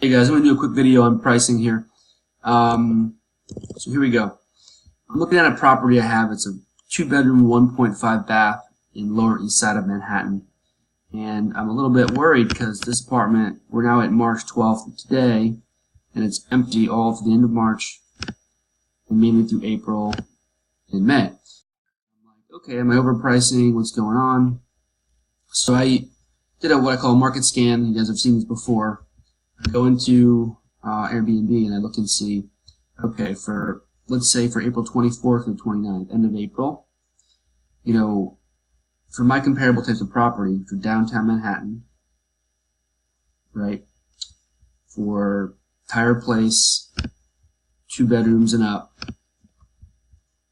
Hey guys, I'm going to do a quick video on pricing here. So here we go. I'm looking at a property I have. It's a 2-bedroom, 1.5 bath in Lower East Side of Manhattan. And I'm a little bit worried because this apartment, we're now at March 12th today, and it's empty all to the end of March and maybe through April and May. I'm like, okay, am I overpricing? What's going on? So I did what I call a market scan. You guys have seen this before. I go into Airbnb and I look and see, okay, let's say for April 24th to 29th, end of April, you know, for my comparable types of property for downtown Manhattan, right, for Tire Place, 2 bedrooms and up,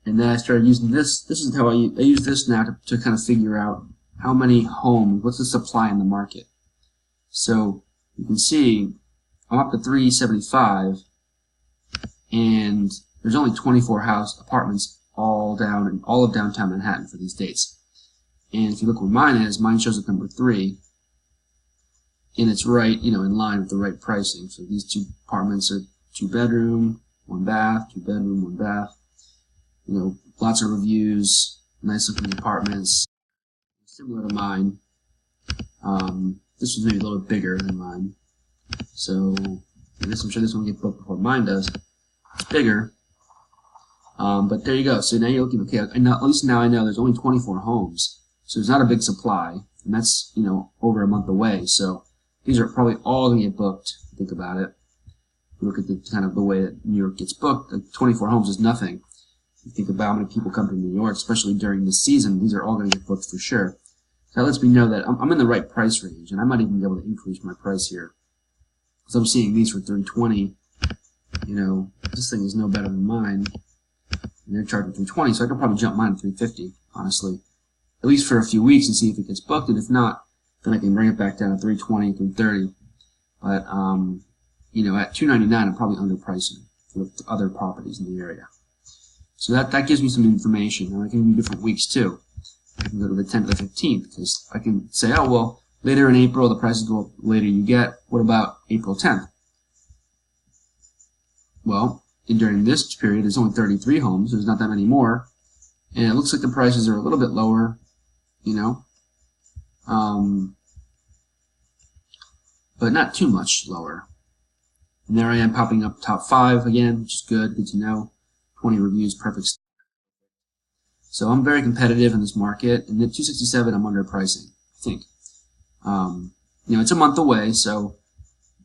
and then I started using this. This is how I use this now to kind of figure out how many homes, what's the supply in the market. So you can see I'm up to 375, and there's only 24 apartments all of downtown Manhattan for these dates. And if you look where mine is, mine shows up number 3, and it's right, in line with the right pricing. So these 2 apartments are 2 bedroom, 1 bath, 2 bedroom, 1 bath. Lots of reviews, nice looking apartments, similar to mine. This was maybe a little bit bigger than mine. So I guess I'm sure this one will get booked before mine does. It's bigger. But there you go. So now you're looking, okay, at least now I know there's only 24 homes. So there's not a big supply. And that's, over a month away. So these are probably all going to get booked. Think about it. Look at the kind of the way that New York gets booked. 24 homes is nothing. You think about how many people come to New York, especially during this season. These are all going to get booked for sure. So that lets me know that I'm in the right price range, and I might even be able to increase my price here. Because I'm seeing these for $320. This thing is no better than mine, and they're charging $320, so I could probably jump mine to $350, honestly, at least for a few weeks and see if it gets booked. And if not, then I can bring it back down to $320, $330. But at $299, I'm probably underpricing for other properties in the area. So that gives me some information, and I can do different weeks too. I can go to the 10th to the 15th, because I can say, oh, well, later in April, the prices go up later you get. What about April 10th? Well, during this period, there's only 33 homes. There's not that many more. And it looks like the prices are a little bit lower, but not too much lower. And there I am popping up top 5 again, which is good to know. 20 reviews, perfect. So I'm very competitive in this market, and at 267 I'm underpricing, I think. It's a month away, so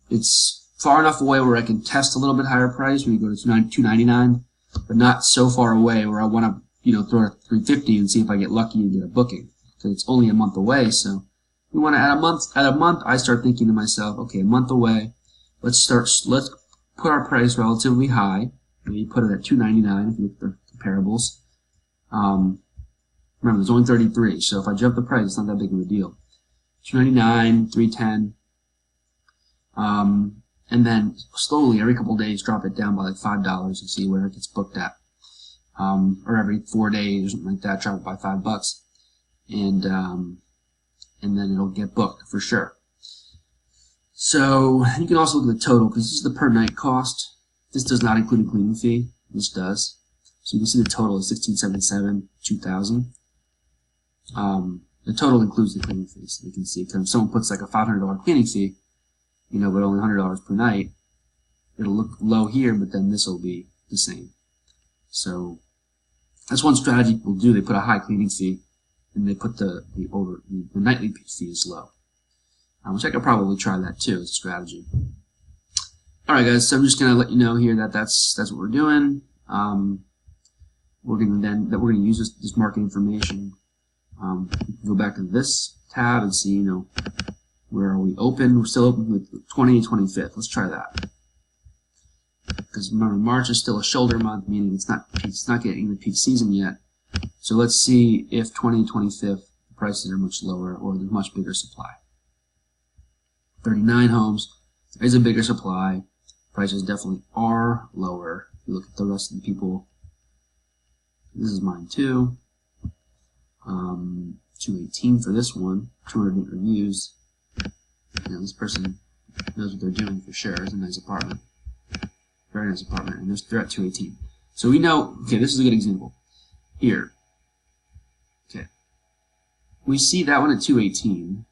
it's far enough away where I can test a little bit higher price when you go to $299, but not so far away where I want to, throw it at $350 and see if I get lucky and get a booking, because it's only a month away. So we want to add a month. I start thinking to myself, okay, a month away, let's put our price relatively high. Maybe put it at $299 if you look at the comparables. Remember, there's only 33, so if I jump the price, it's not that big of a deal. $299, $310, and then slowly, every couple of days, drop it down by like $5 and see where it gets booked at. Or every 4 days or something like that, drop it by $5, and then it'll get booked for sure. So you can also look at the total, because this is the per night cost. This does not include a cleaning fee. This does. So you can see the total is $1,677, $2,000. The total includes the cleaning fee. So you can see, because if someone puts like a $500 cleaning fee, but only $100 per night, it'll look low here, but then this will be the same. So that's one strategy people do. They put a high cleaning fee, and they put the nightly fee is low. Which I could probably try that too as a strategy. Alright guys, so I'm just gonna let you know here that that's what we're doing. We're gonna use this market information. Go back to this tab and see, where are we open? We're still open with 20 and 25th. Let's try that. Because remember, March is still a shoulder month, meaning it's not getting the peak season yet. So let's see if 20 and 25th prices are much lower or there's much bigger supply. 39 homes. There is a bigger supply. Prices definitely are lower. If you look at the rest of the people, this is mine too. 218 for this one. 208 reviews. This person knows what they're doing for sure. It's a nice apartment. Very nice apartment. And they're at 218. So we know, okay, this is a good example. Here. Okay. We see that one at 218.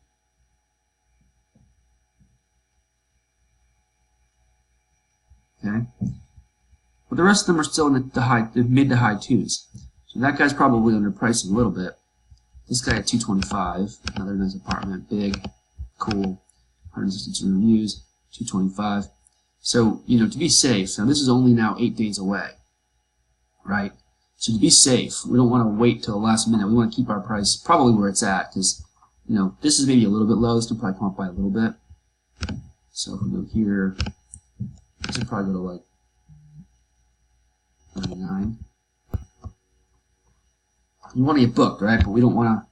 Okay. But the rest of them are still in the mid to high twos. So that guy's probably underpricing a little bit. This guy at 225, another nice apartment, big, cool, 162 reviews, 225. So, you know, to be safe, now this is only now 8 days away, right? So to be safe, we don't want to wait till the last minute. We want to keep our price probably where it's at, because, you know, this is maybe a little bit low. This can probably come up by a little bit. So if we go here, this would probably go to like 99. You want to get booked, right? But we don't want to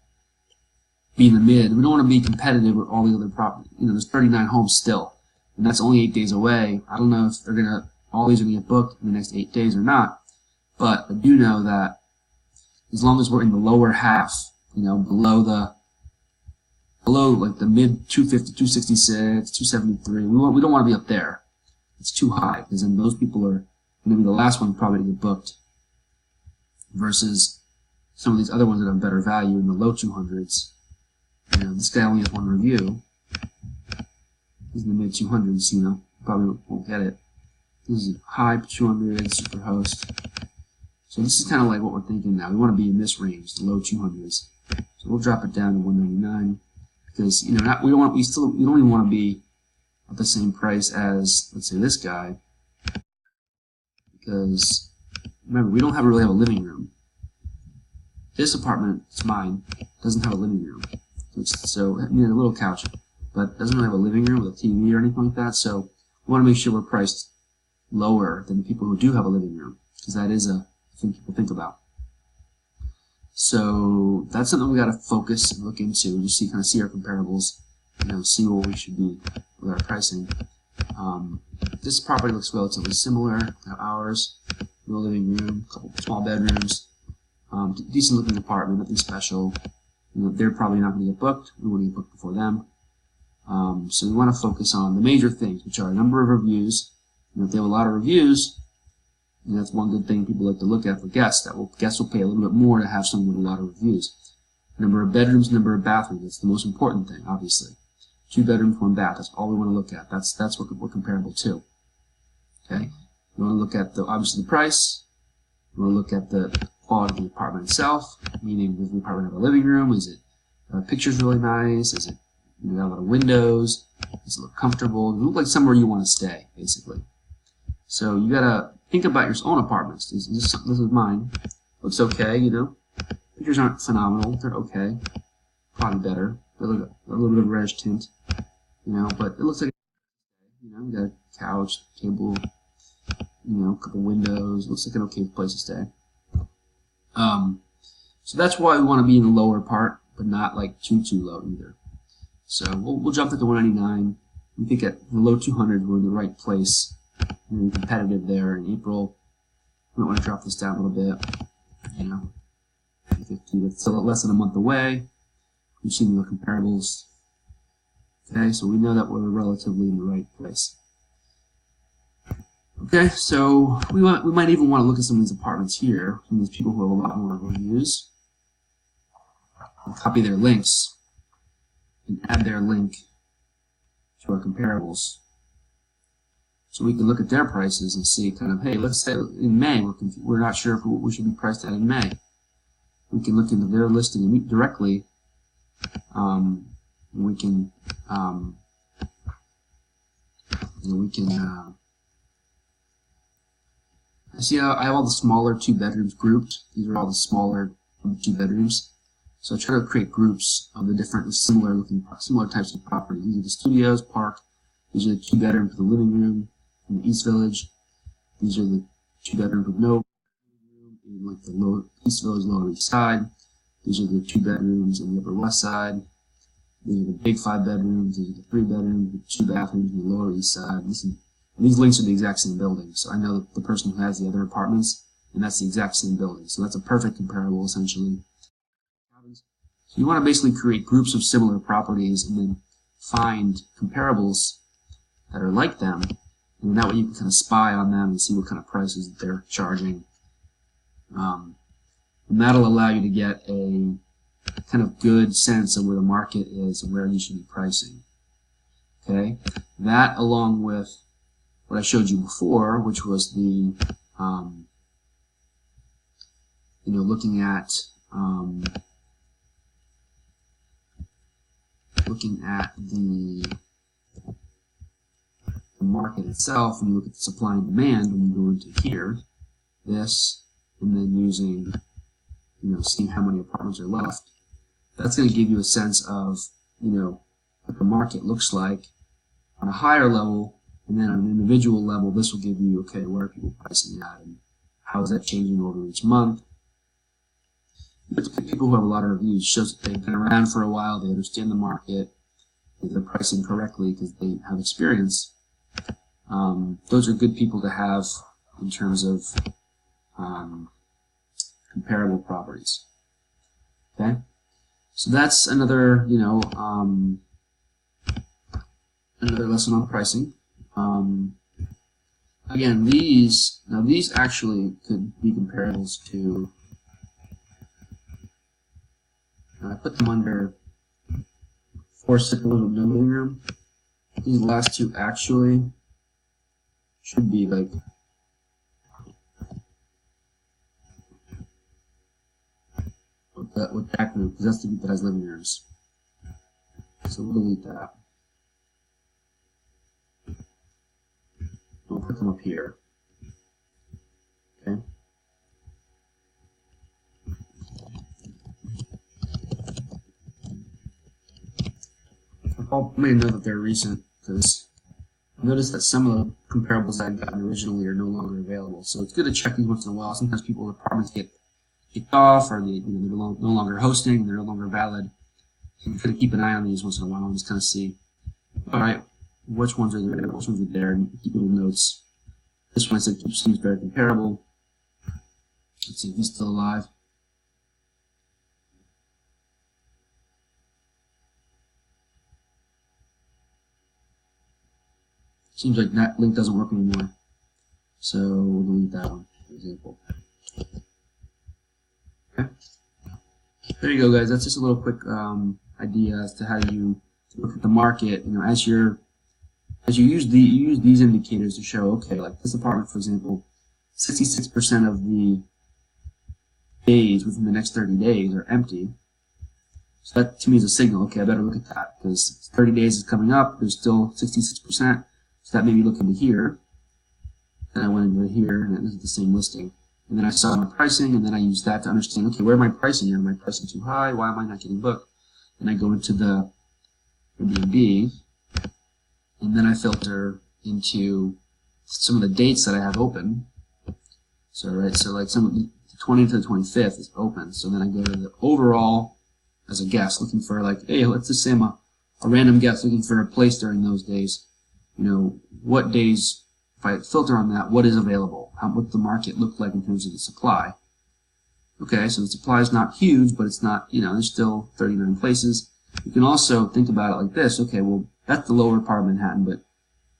be in the mid. We don't want to be competitive with all the other property. You know, there's 39 homes still, and that's only 8 days away. I don't know if they're gonna all these are gonna get booked in the next 8 days or not. But I do know that as long as we're in the lower half, you know, below like the mid 250, 266, 273, we don't want to be up there. It's too high, because then those people are going to be the last one probably to get booked versus some of these other ones that have better value in the low 200s. You know, this guy only has one review. He's in the mid 200s, you know, probably won't get it. This is high 200s, super host. So this is kind of like what we're thinking now. We want to be in this range, the low 200s. So we'll drop it down to 199 because, you know, we don't even want to be at the same price as, let's say, this guy, because remember, we don't really have a living room. This apartment, it's mine, doesn't have a living room. So I mean, a little couch, but doesn't really have a living room with a TV or anything like that. So we want to make sure we're priced lower than the people who do have a living room, because that is a thing people think about. So that's something we got to focus and look into, just kind of see our comparables, you know, see where we should be with our pricing. This property looks relatively similar to ours. No living room, a couple small bedrooms, decent looking apartment, nothing special. You know, they're probably not going to get booked. We want to get booked before them. So we want to focus on the major things, which are a number of reviews. You know, if they have a lot of reviews, and that's one good thing people like to look at for guests. Guests will pay a little bit more to have someone with a lot of reviews. Number of bedrooms, number of bathrooms. That's the most important thing, obviously. 2 bedrooms, 1 bath. That's all we want to look at. That's what we're comparable to. Okay. We want to look at obviously the price. We want to look at the quality of the apartment itself. Meaning, does the apartment have a living room? Is it pictures really nice? Is it got a lot of windows? Does it look comfortable? Does it look like somewhere you want to stay, basically? So you gotta think about your own apartments. This is mine. Looks okay, you know. Pictures aren't phenomenal. They're okay. Probably better. A little bit of reddish tint, you know. But it looks like, you know, you got a couch, table, you know, a couple windows. Looks like an okay place to stay. So that's why we want to be in the lower part, but not like too low either. So we'll jump to the 199. We think at the low 200s we're in the right place. We're competitive there in April. We might want to drop this down a little bit. You know, 50. That's still less than a month away. We've seen the comparables. Okay, so we know that we're relatively in the right place. Okay, so we might even want to look at some of these apartments here. Some of these people who have a lot more reviews. And copy their links and add their link to our comparables. So we can look at their prices and see kind of, hey, let's say in May, we're not sure if we should be priced at in May. We can look into their listing directly. We can, I see how I have all the smaller 2 bedrooms grouped. These are all the smaller 2 bedrooms. So I try to create groups of the different similar types of properties. These are the studios, park. These are the 2 bedrooms with a living room in the East Village. These are the 2 bedrooms with no living room in like the East Village, Lower East Side. These are the 2 bedrooms in the Upper West Side. These are the big 5 bedrooms. These are the 3 bedrooms with 2 bathrooms in the Lower East Side. These links are the exact same building, so I know the person who has the other apartments, and that's the exact same building. So that's a perfect comparable, essentially. So you want to basically create groups of similar properties and then find comparables that are like them, and that way you can kind of spy on them and see what kind of prices that they're charging. And that'll allow you to get a kind of good sense of where the market is and where you should be pricing. Okay, that along with what I showed you before, which was the looking at the market itself, and you look at the supply and demand when you go into here, this, and then using, seeing how many apartments are left. That's going to give you a sense of, what the market looks like on a higher level, and then on an individual level, this will give you, okay, where are people pricing at, and how is that changing over each month. But people who have a lot of reviews shows that they've been around for a while, they understand the market, they're pricing correctly because they have experience. Those are good people to have in terms of comparable properties. Okay, so that's another another lesson on pricing. Again, these actually could be comparables to. I put them under 4 cycles with no living room. These last two actually should be like with that group, because that's the group that has living rooms. So we'll delete that. We'll put them up here. Okay. I'll maybe know that they're recent, because notice that some of the comparables I've gotten originally are no longer available. So it's good to check these once in a while. Sometimes people's apartments get kicked off, or they're no longer hosting, they're no longer valid. So you kind of keep an eye on these once in a while and just kind of see, all right, which ones are there, which ones are there, and keep little notes. This one I said seems very comparable. Let's see if he's still alive. Seems like that link doesn't work anymore. So we'll delete that one, for example. Okay. There you go, guys. That's just a little quick idea as to how you look at the market. As you use these indicators to show, okay, like this apartment, for example, 66% of the days within the next 30 days are empty. So that to me is a signal. Okay, I better look at that because 30 days is coming up. There's still 66%. So that made me look into here. Then I went into here, and this is the same listing. And then I saw my pricing, and then I used that to understand, okay, where am I pricing? Am I pricing too high? Why am I not getting booked? Then I go into the Airbnb, and then I filter into some of the dates that I have open. So like some of the 20th to the 25th is open. So then I go to the overall as a guest, looking for like, hey, let's just say I'm a random guest looking for a place during those days. What days, if I filter on that, what is available? What the market look like in terms of the supply? Okay, so the supply is not huge, but it's not, there's still 39 places. You can also think about it like this. Okay, well, that's the lower part of Manhattan, but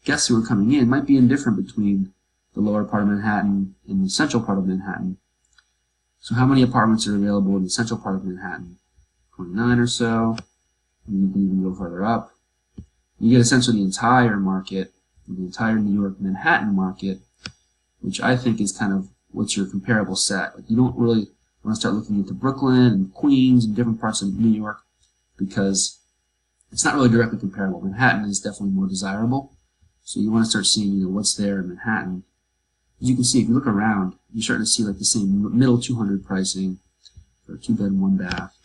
guests who are coming in might be indifferent between the lower part of Manhattan and the central part of Manhattan. So how many apartments are available in the central part of Manhattan? 29 or so. And you can even go further up. You get a sense of the entire market, the entire New York Manhattan market, which I think is kind of what's your comparable set. Like, you don't really want to start looking into Brooklyn and Queens and different parts of New York because it's not really directly comparable. Manhattan is definitely more desirable. So you want to start seeing what's there in Manhattan. As you can see, if you look around, you're starting to see like the same middle 200 pricing for a 2-bed, 1-bath,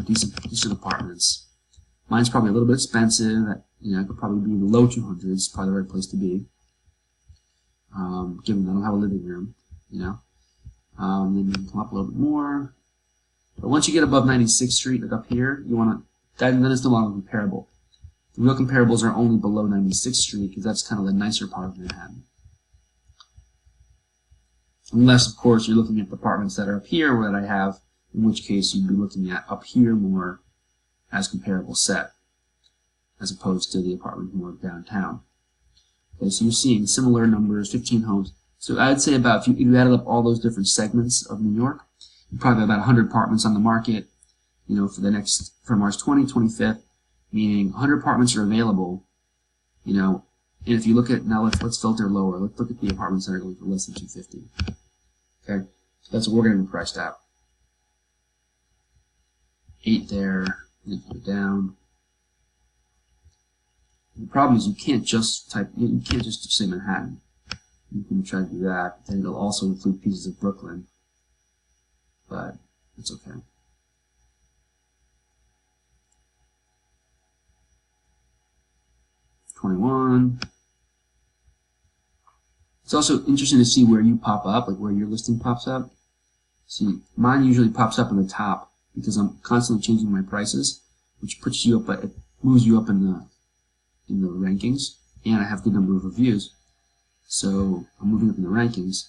decent apartments. Mine's probably a little bit expensive. I could probably be in the low 200s, probably the right place to be. Given that I don't have a living room, then you can come up a little bit more. But once you get above 96th Street, like up here, you want to, then it's no longer comparable. The real comparables are only below 96th Street because that's kind of the nicer part of Manhattan. Unless, of course, you're looking at the apartments that are up here that I have, in which case you'd be looking at up here more as comparable set, as opposed to the apartment more downtown. Okay, so you're seeing similar numbers, 15 homes. So I'd say about, if you added up all those different segments of New York, you probably have about 100 apartments on the market, you know, for March 25th, meaning 100 apartments are available, you know, and if you look at, now let's filter lower. Let's look at the apartments that are going for less than 250. Okay, so that's what we're going to be priced at. 8 there, and go down. The problem is you can't just say Manhattan. You can try to do that, but then it'll also include pieces of Brooklyn. But it's okay. $21. It's also interesting to see where you pop up, like where your listing pops up. See, mine usually pops up in the top because I'm constantly changing my prices, which puts you up, it moves you up in the rankings, and I have a good number of reviews, so I'm moving up in the rankings.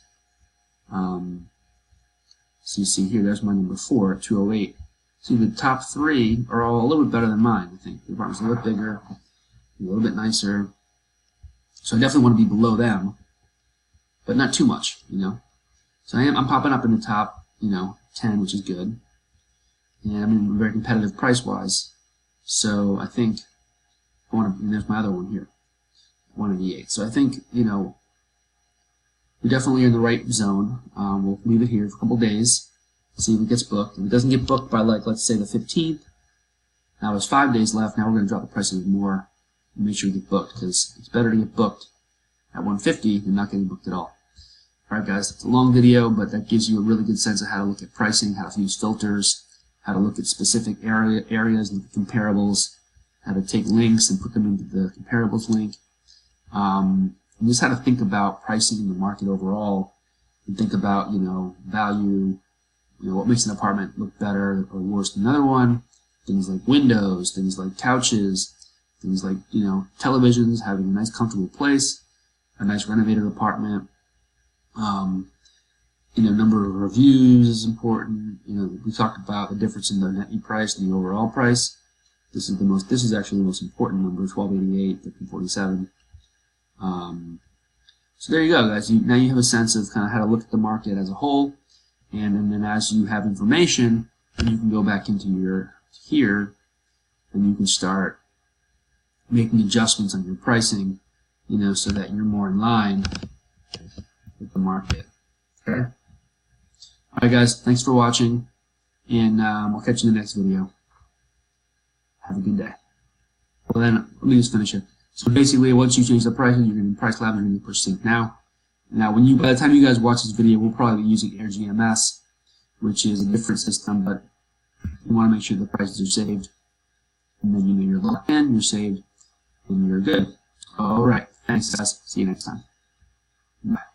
So you see here, there's my number 4 at 208. See, the top 3 are all a little bit better than mine. I think the apartment's a little bit bigger, a little bit nicer, so I definitely want to be below them, but not too much, you know. So I'm popping up in the top, you know, 10, which is good, and I'm very competitive price-wise. So I think and there's my other one here, 188. So I think, you know, we definitely are in the right zone. We'll leave it here for a couple days, see if it gets booked. If it doesn't get booked by, like, let's say the 15th, now there's 5 days left. Now we're going to drop the price a bit more and make sure we get booked, because it's better to get booked at 150 than not getting booked at all. Alright guys, it's a long video, but that gives you a really good sense of how to look at pricing, how to use filters, how to look at specific areas, look at comparables, how to take links and put them into the comparables link, and just how to think about pricing in the market overall, and think about, you know, value, you know, what makes an apartment look better or worse than another one, things like windows, things like couches, things like, you know, televisions, having a nice comfortable place, a nice renovated apartment, you know, number of reviews is important. You know, we talked about the difference in the net new price and the overall price. This is actually the most important number, 1288, 1347. So there you go, guys. Now you have a sense of kind of how to look at the market as a whole, and then as you have information, then you can go back into here, and you can start making adjustments on your pricing, you know, so that you're more in line with the market. Okay. All right, guys. Thanks for watching, and we'll catch you in the next video. Have a good day. Well then, let me just finish it. So basically, once you change the prices, you're going to Price Lab, you're going to push sync now. Now, by the time you guys watch this video, we'll probably be using AirGMS, which is a different system, but you want to make sure the prices are saved. And then you know you're locked in, you're saved, and you're good. All right. Thanks, guys. See you next time. Bye.